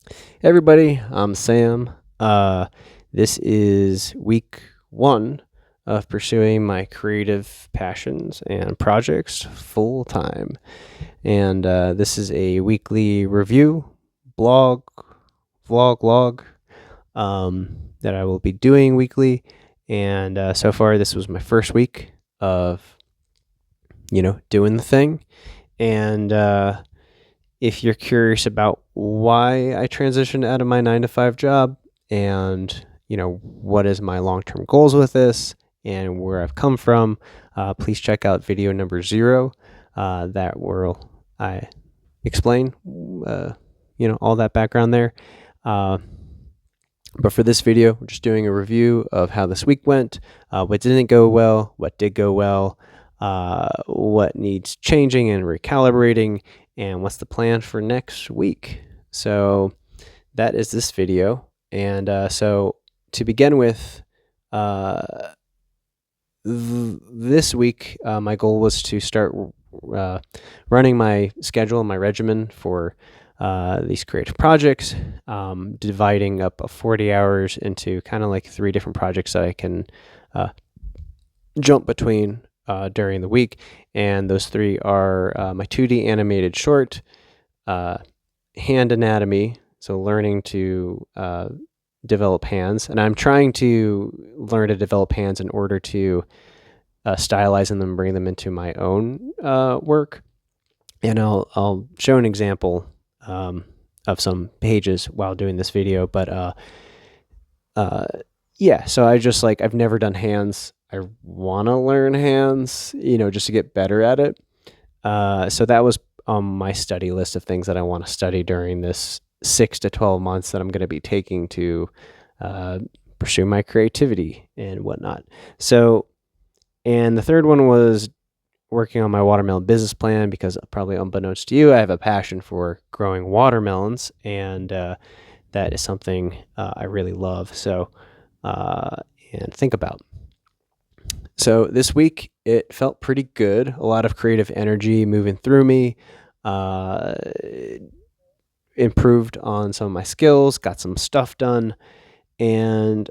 Hey everybody, I'm Sam. This is week 1 of pursuing my creative passions and projects full time. And this is a weekly review, blog, vlog, log that I will be doing weekly. And so far, this was my first week of, doing the thing. And if you're curious about why I transitioned out of my 9 to 5 job and, what is my long-term goals with this and where I've come from, please check out video number 0. That where I explain, all that background there. But for this video, we're just doing a review of how this week went, what didn't go well, what did go well, what needs changing and recalibrating, and what's the plan for next week. So that is this video. And so to begin with, this week, my goal was to start running my schedule and my regimen for these creative projects, dividing up 40 hours into kind of like 3 different projects that I can jump between during the week. And those 3 are my 2D animated short, hand anatomy, so learning to develop hands. And I'm trying to learn to develop hands in order to stylize them and bring them into my own work. And I'll show an example of some pages while doing this video. But yeah, so I've never done hands. I want to learn hands, just to get better at it. So that was on my study list of things that I want to study during this 6 to 12 months that I'm going to be taking to pursue my creativity and whatnot. So, and the third one was working on my watermelon business plan, because probably unbeknownst to you, I have a passion for growing watermelons, and that is something I really love. So, and think about. So this week, it felt pretty good. A lot of creative energy moving through me. Improved on some of my skills, got some stuff done. And,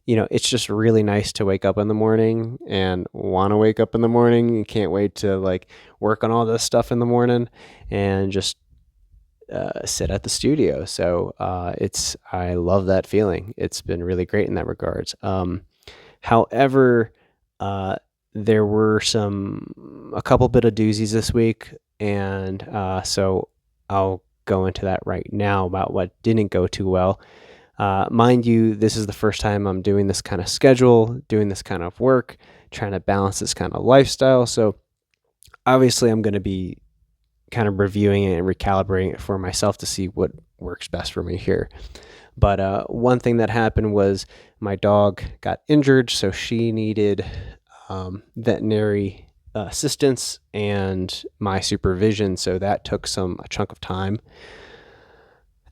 it's just really nice to wake up in the morning and want to wake up in the morning. You can't wait to work on all this stuff in the morning and just sit at the studio. So I love that feeling. It's been really great in that regards. However, there were a couple bit of doozies this week, and so I'll go into that right now about what didn't go too well. Mind you, this is the first time I'm doing this kind of schedule, doing this kind of work, trying to balance this kind of lifestyle. So obviously I'm going to be kind of reviewing it and recalibrating it for myself to see what works best for me here. But one thing that happened was my dog got injured, so she needed veterinary assistance and my supervision. So that took a chunk of time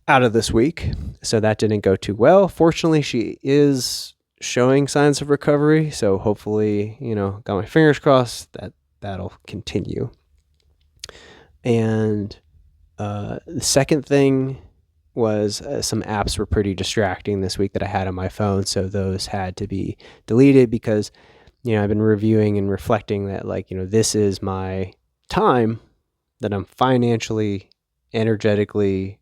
out of this week. So that didn't go too well. Fortunately, she is showing signs of recovery. So hopefully, got my fingers crossed that'll continue. And the second thing was some apps were pretty distracting this week that I had on my phone. So those had to be deleted because, I've been reviewing and reflecting that this is my time that I'm financially, energetically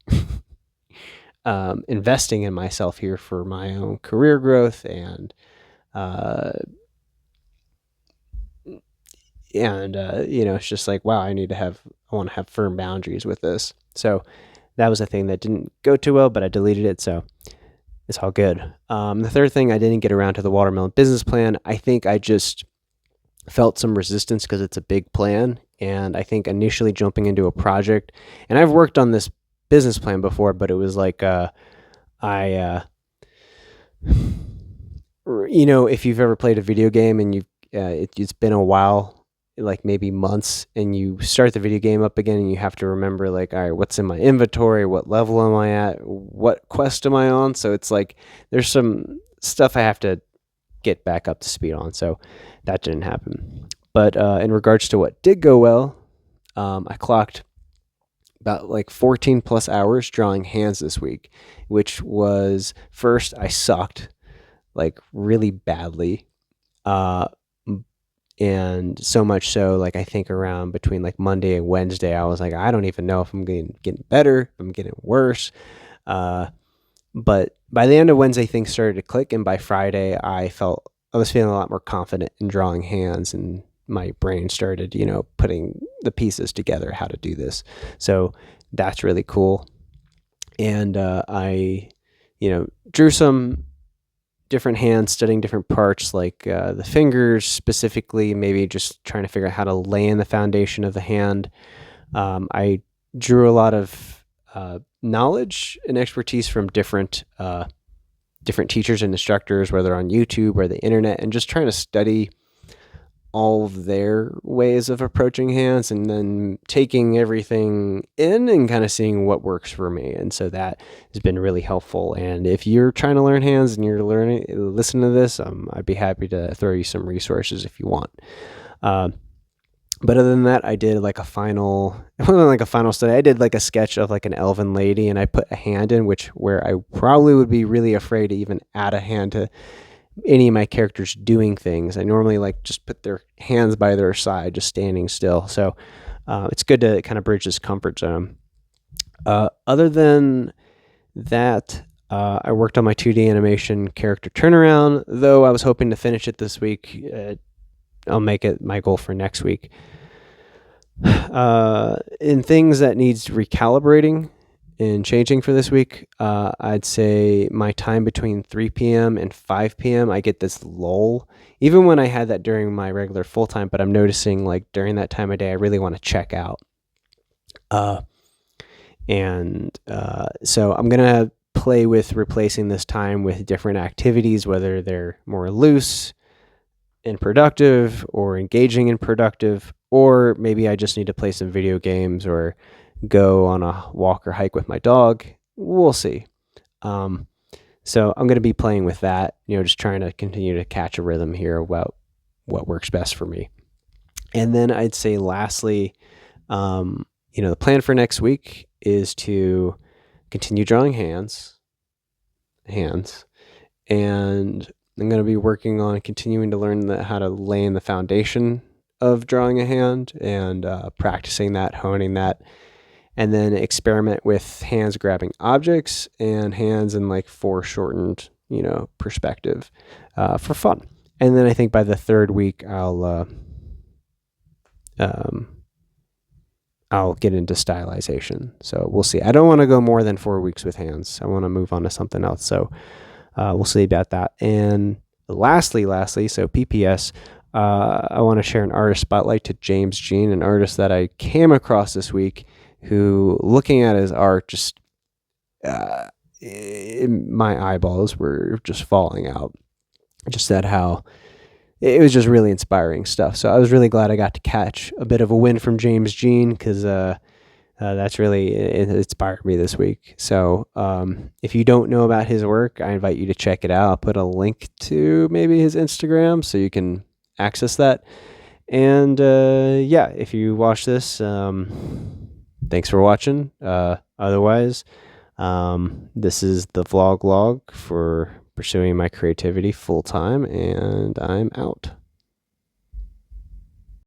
investing in myself here for my own career growth and it's just wow, I want to have firm boundaries with this. So that was a thing that didn't go too well, but I deleted it, so it's all good. The third thing, I didn't get around to the watermelon business plan. I think I just felt some resistance because it's a big plan, and I think initially jumping into a project, and I've worked on this business plan before, but it was if you've ever played a video game and it's been a while, maybe months, and you start the video game up again and you have to remember all right, what's in my inventory, what level am I at, what quest am I on? So it's there's some stuff I have to get back up to speed on. So that didn't happen. But in regards to what did go well, I clocked about like 14 plus hours drawing hands this week, which was, first, I sucked like really badly. Uh, and so much so, like, I think around between like Monday and Wednesday, I was like, I don't even know if I'm getting better, if I'm getting worse. But by the end of Wednesday, things started to click, and by Friday, I was feeling a lot more confident in drawing hands, and my brain started, putting the pieces together how to do this. So that's really cool. And I, drew some different hands, studying different parts, like the fingers specifically, maybe just trying to figure out how to lay in the foundation of the hand. I drew a lot of knowledge and expertise from different teachers and instructors, whether on YouTube or the internet, and just trying to study all of their ways of approaching hands, and then taking everything in and kind of seeing what works for me. And so that has been really helpful. And if you're trying to learn hands and you're listen to this, I'd be happy to throw you some resources if you want. But other than that, I did like it wasn't like a final study. I did like a sketch of like an elven lady, and I put a hand in, where I probably would be really afraid to even add a hand to any of my characters doing things. I normally like just put their hands by their side, just standing still. So it's good to kind of bridge this comfort zone. Other than that, I worked on my 2D animation character turnaround, though I was hoping to finish it this week. I'll make it my goal for next week. In things that needs recalibrating and changing for this week, I'd say my time between 3 p.m. and 5 p.m., I get this lull, even when I had that during my regular full time, but I'm noticing like during that time of day, I really want to check out. So I'm going to play with replacing this time with different activities, whether they're more loose and productive or engaging and productive, or maybe I just need to play some video games or go on a walk or hike with my dog. We'll see. So I'm going to be playing with that, just trying to continue to catch a rhythm here about what works best for me. And then I'd say lastly, the plan for next week is to continue drawing hands, and I'm going to be working on continuing to learn how to lay in the foundation of drawing a hand, and practicing that, honing that, and then experiment with hands grabbing objects and hands in like foreshortened, perspective for fun. And then I think by the third week, I'll get into stylization. So we'll see. I don't want to go more than 4 weeks with hands. I want to move on to something else. So we'll see about that. And lastly, so PPS, I want to share an artist spotlight to James Jean, an artist that I came across this week, who, looking at his art, just my eyeballs were just falling out. Just said how it was just really inspiring stuff. So I was really glad I got to catch a bit of a win from James Jean, because that's really inspired me this week. So if you don't know about his work, I invite you to check it out. I'll put a link to maybe his Instagram so you can access that. And if you watch this, thanks for watching. Otherwise, this is the vlog log for pursuing my creativity full time, and I'm out.